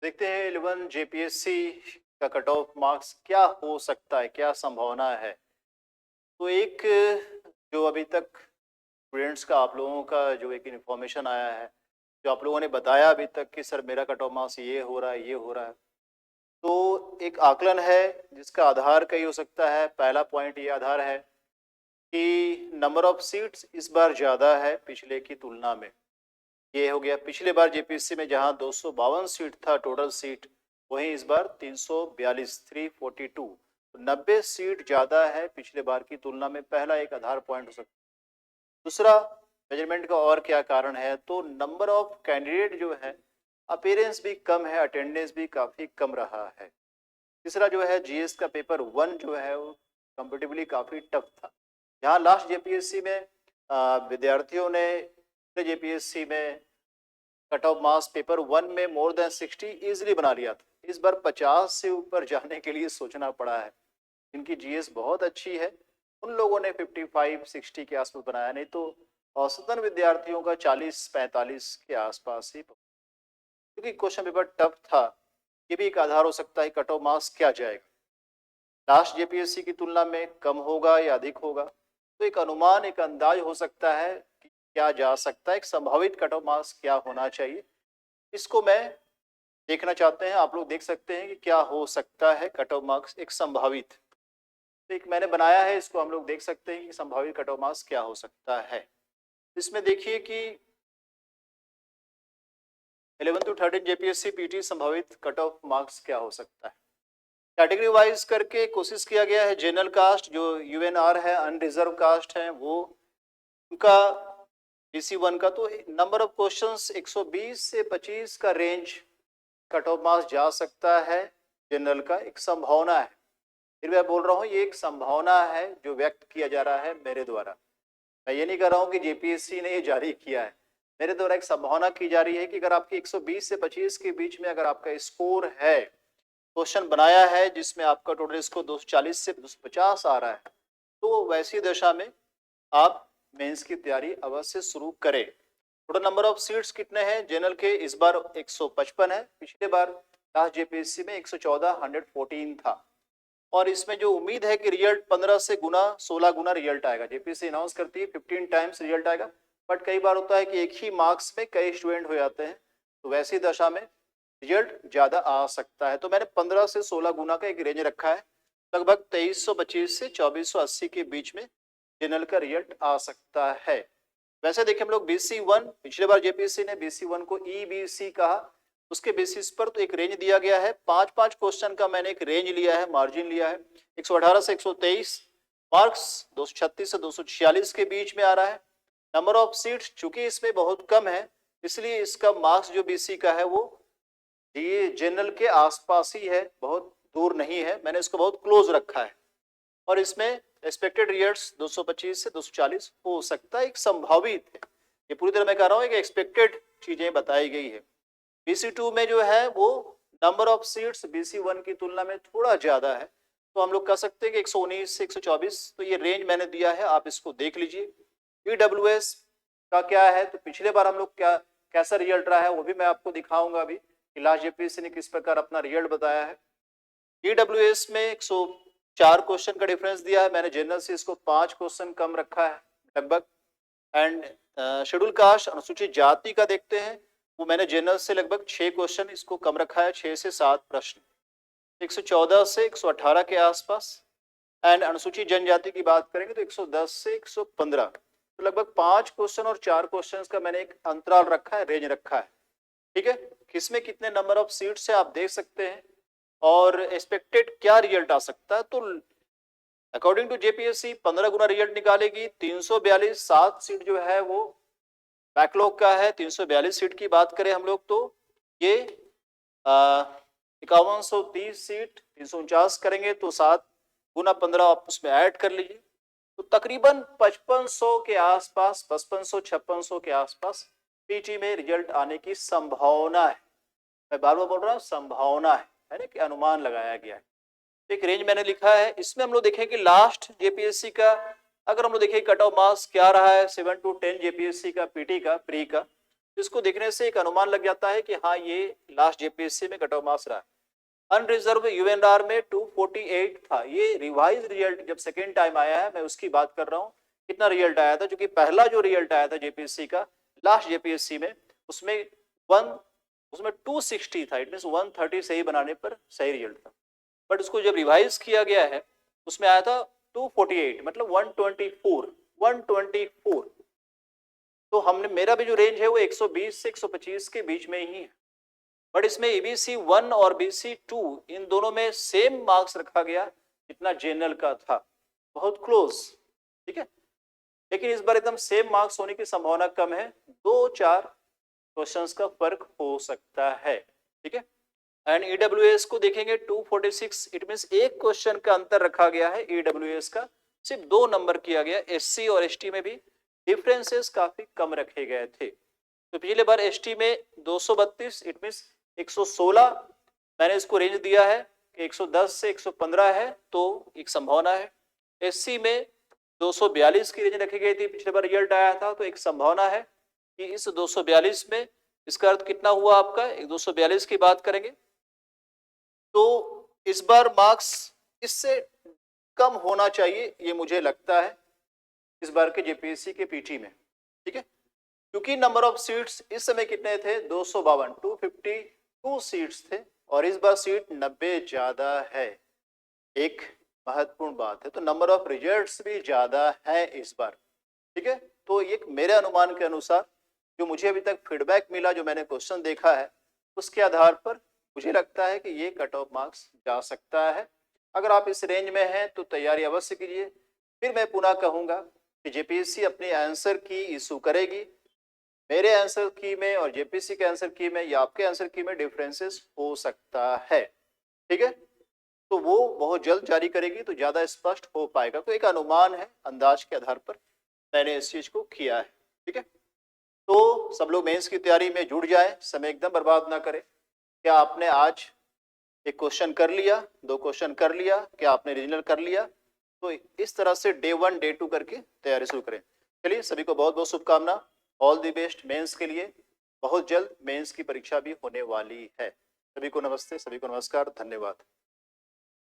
देखते हैं 11 जेपीएससी का कट ऑफ मार्क्स क्या हो सकता है, क्या संभावना है। तो एक जो अभी तक स्टूडेंट्स का आप लोगों का जो एक इन्फॉर्मेशन आया है, जो आप लोगों ने बताया अभी तक कि सर मेरा कट ऑफ मार्क्स ये हो रहा है, ये हो रहा है। तो एक आकलन है जिसका आधार कई हो सकता है। पहला पॉइंट ये आधार है कि नंबर ऑफ सीट्स इस बार ज़्यादा है पिछले की तुलना में। ये हो गया, पिछले बार जेपीएससी में जहां 252 सीट था टोटल सीट, वहीं इस बार 342 342, 90 सीट ज्यादा है पिछले बार की तुलना में। पहला एक आधार पॉइंट हो सकता है। दूसरा मेजरमेंट का और क्या कारण है, तो नंबर ऑफ कैंडिडेट जो है, अपीयरेंस भी कम है, अटेंडेंस भी काफी कम रहा है। तीसरा जो है जीएस का पेपर 1 जो है वो कंपेटिवली काफी टफ था। यहाँ लास्ट जेपीएससी में विद्यार्थियों ने जेपीएससी में कट ऑफ मार्क्स पेपर 1 में मोर देन 60 इजिली बना लिया था। इस बार 50 से ऊपर जाने के लिए सोचना पड़ा है। इनकी जीएस बहुत अच्छी है, उन लोगों ने 55-60 के आसपास बनाया, नहीं तो औसतन विद्यार्थियों का 40-45 के आसपास ही, क्योंकि क्वेश्चन पेपर टफ था। ये भी एक आधार हो सकता है कट ऑफ मार्क्स क्या जाएगा, लास्ट जेपीएससी की तुलना में कम होगा या अधिक होगा। तो एक अनुमान, एक अंदाज हो सकता है कि क्या जा सकता है, एक संभावित कट ऑफ मार्क्स क्या होना चाहिए। इसको मैं देखना चाहते हैं, आप लोग देख सकते हैं कि क्या हो सकता है कट ऑफ मार्क्स एक संभावित। तो एक मैंने बनाया है, इसको हम लोग देख सकते हैं कि संभावित कट ऑफ मार्क्स क्या हो सकता है। इसमें देखिए कि 11 to 13 जेपीएससी पीटी संभावित कट ऑफ मार्क्स क्या हो सकता है। कैटेगरी वाइज करके कोशिश किया गया है। जनरल कास्ट जो यूएनआर है, अनरिजर्व कास्ट है, वो उनका BC1 का तो नंबर ऑफ क्वेश्चंस 120 से 25 का रेंज कट ऑफ मार्क्स जा सकता है। जनरल का एक संभावना है, फिर मैं बोल रहा हूँ ये एक संभावना है जो व्यक्त किया जा रहा है मेरे द्वारा। मैं ये नहीं कर रहा हूँ कि जेपीएससी ने ये जारी किया है, मेरे द्वारा एक संभावना की जा रही है कि अगर आपकी 120 से 25 के बीच में अगर आपका स्कोर है, क्वेश्चन बनाया है जिसमें आपका टोटल स्कोर 240 से 250 आ रहा है, तो वैसी दशा में आप मेंस की तैयारी अवश्य शुरू करें। टोटल नंबर ऑफ सीट्स कितने हैं जनरल के, इस बार 155 है। पिछले बार लास्ट जेपीएससी में 114 114 था। और इसमें जो उम्मीद है कि रिजल्ट 15 से गुना 16 गुना रिजल्ट आएगा। जेपीएससी अनाउंस करती है 15 टाइम्स रिजल्ट आएगा, बट कई बार होता है कि एक ही मार्क्स में कई स्टूडेंट हो जाते हैं, तो वैसी दशा में रिजल्ट ज्यादा आ सकता है। तो मैंने 15 से 16 गुना का एक रेंज रखा है, लगभग 2325 से 2480 के बीच में जनरल का रिजल्ट आ सकता है। वैसे देखें हम लोग BC1, पिछले बार जेपीएससी ने BC1 को EBC कहा, उसके बेसिस पर तो एक रेंज दिया गया है। 5-5 क्वेश्चन का मैंने एक रेंज लिया है, मार्जिन लिया है। 118 से 123 मार्क्स 236 से 246 के बीच में आ रहा है। नंबर ऑफ सीट्स चूंकि इसमें बहुत कम है, इसलिए इसका मार्क्स जो BC का है वो ये जनरल के आसपास ही है, बहुत दूर नहीं है। मैंने इसको बहुत क्लोज रखा है और इसमें एक्सपेक्टेड रिजल्ट्स 225 से 240 हो सकता है, एक संभावित है। ये पूरी तरह मैं कह रहा हूँ एक एक्सपेक्टेड चीजें बताई गई है। BC2 में जो है वो नंबर ऑफ सीट्स BC1 की तुलना में थोड़ा ज्यादा है, तो हम लोग कह सकते हैं कि 119 से 124, तो ये रेंज मैंने दिया है, आप इसको देख लीजिए। EWS का क्या है, तो पिछले बार हम लोग क्या कैसा रिजल्ट रहा है वो भी मैं आपको दिखाऊंगा अभी कि लास्ट जेपीएससी ने किस प्रकार अपना रिजल्ट बताया है। EWS में 104 क्वेश्चन का डिफरेंस दिया है, मैंने जनरल से इसको 5 क्वेश्चन कम रखा है लगभग। एंड शेड्यूल कास्ट अनुसूचित जाति का देखते हैं, वो मैंने जनरल से लगभग 6 क्वेश्चन इसको कम रखा है, 6 से 7 प्रश्न, 114 से 118 के आसपास। एंड अनुसूचित जनजाति की बात करेंगे तो 110 से 115, तो लगभग 5 क्वेश्चन और 4 क्वेश्चन का मैंने एक अंतराल रखा है, रेंज रखा है। ठीक है, किसमें कितने नंबर ऑफ सीट्स है आप देख सकते हैं और एक्सपेक्टेड क्या रिजल्ट आ सकता है। तो अकॉर्डिंग टू जेपीएससी 15 गुना रिजल्ट निकालेगी। 342 7 सीट जो है वो बैकलॉग का है। 342 सीट की बात करें हम लोग तो ये 5130 सीट 349 करेंगे तो 7 गुना 15 आप उसमें ऐड कर लीजिए, तो तकरीबन 5500 के आसपास, 5500-5600 के आसपास पीटी में रिजल्ट आने की संभावना है। मैं बार बार बोल रहा हूँ संभावना है ना, कि अनुमान लगाया गया है। एक रेंज मैंने लिखा है, इसमें हम लोग देखें कि लास्ट जेपीएससी का अगर हम लोग देखें कट ऑफ मार्क्स क्या रहा है 7 to 10 जेपीएससी का पीटी का प्री का, इसको देखने से एक अनुमान लग जाता है कि हाँ ये लास्ट जेपीएससी में कट ऑफ मार्क्स रहा है। अनरिजर्व यूएनआर में 248 था। ये रिवाइज रिजल्ट जब सेकेंड टाइम आया है, मैं उसकी बात कर रहा हूँ। कितना रिजल्ट आया था, क्योंकि पहला जो रिजल्ट आया था जेपीएससी का लास्ट जेपीएससी में, उसमें 260 था। इट मीन 130 सही बनाने पर सही रिजल्ट था। बट उसको जब रिवाइज किया गया है उसमें आया था 248, मतलब 124। तो हमने, मेरा भी जो रेंज है वो 120 से 125 के बीच में ही है। बट इसमें एबीसी 1 और बीसी 2 इन दोनों में सेम मार्क्स रखा गया जितना जनरल का था, बहुत क्लोज, ठीक है। लेकिन इस बार एकदम सेम मार्क्स होने की संभावना कम है, 2-4 क्वेश्चंस का फर्क हो सकता है, ठीक है। एंड ईडब्ल्यूएस को देखेंगे 246, इट मींस एक क्वेश्चन का अंतर रखा गया है ईडब्ल्यूएस का, सिर्फ 2 नंबर किया गया। एससी और एसटी में भी डिफरेंसेस काफी कम रखे गए थे। तो पिछले बार एसटी में 232, इट मींस 116, मैंने इसको रेंज दिया है कि 110 से 115 है, तो एक संभावना है। एससी में 242 की रेंज रखी गई थी, पिछले बार रिजल्ट आया था, तो एक संभावना है कि इस 242 में, इसका अर्थ कितना हुआ आपका, 242 की बात करेंगे तो इस बार मार्क्स इससे कम होना चाहिए, ये मुझे लगता है इस बार के जेपीएससी के पीटी में, ठीक है। क्योंकि नंबर ऑफ सीट्स इस समय कितने थे, 252, 252 सीट्स थे, और इस बार सीट 90 ज्यादा है। एक महत्वपूर्ण बात है, तो नंबर ऑफ रिजल्ट्स भी ज्यादा है इस बार, ठीक है। तो एक मेरे अनुमान के अनुसार, जो मुझे अभी तक फीडबैक मिला, जो मैंने क्वेश्चन देखा है, उसके आधार पर मुझे लगता है कि ये कट ऑफ मार्क्स जा सकता है। अगर आप इस रेंज में हैं तो तैयारी अवश्य कीजिए। फिर मैं पुनः कहूंगा कि जेपीएससी अपने आंसर की इशू करेगी। मेरे आंसर की में और जेपीएससी के आंसर की में या आपके आंसर की में डिफरेंसेस हो सकता है, ठीक है। तो वो बहुत जल्द जारी करेगी तो ज्यादा स्पष्ट हो पाएगा। तो एक अनुमान है, अंदाज के आधार पर मैंने इस चीज को किया है, ठीक है। तो सब लोग मेंस की तैयारी में जुट जाए, समय एकदम बर्बाद ना करें। क्या आपने आज एक क्वेश्चन कर लिया, 2 क्वेश्चन कर लिया, क्या आपने रीजनल कर लिया? तो इस तरह से डे 1 डे 2 करके तैयारी शुरू करें। चलिए, सभी को बहुत बहुत शुभकामना, ऑल द बेस्ट मेंस के लिए। बहुत जल्द मेंस की परीक्षा भी होने वाली है। सभी को नमस्ते, सभी को नमस्कार, धन्यवाद।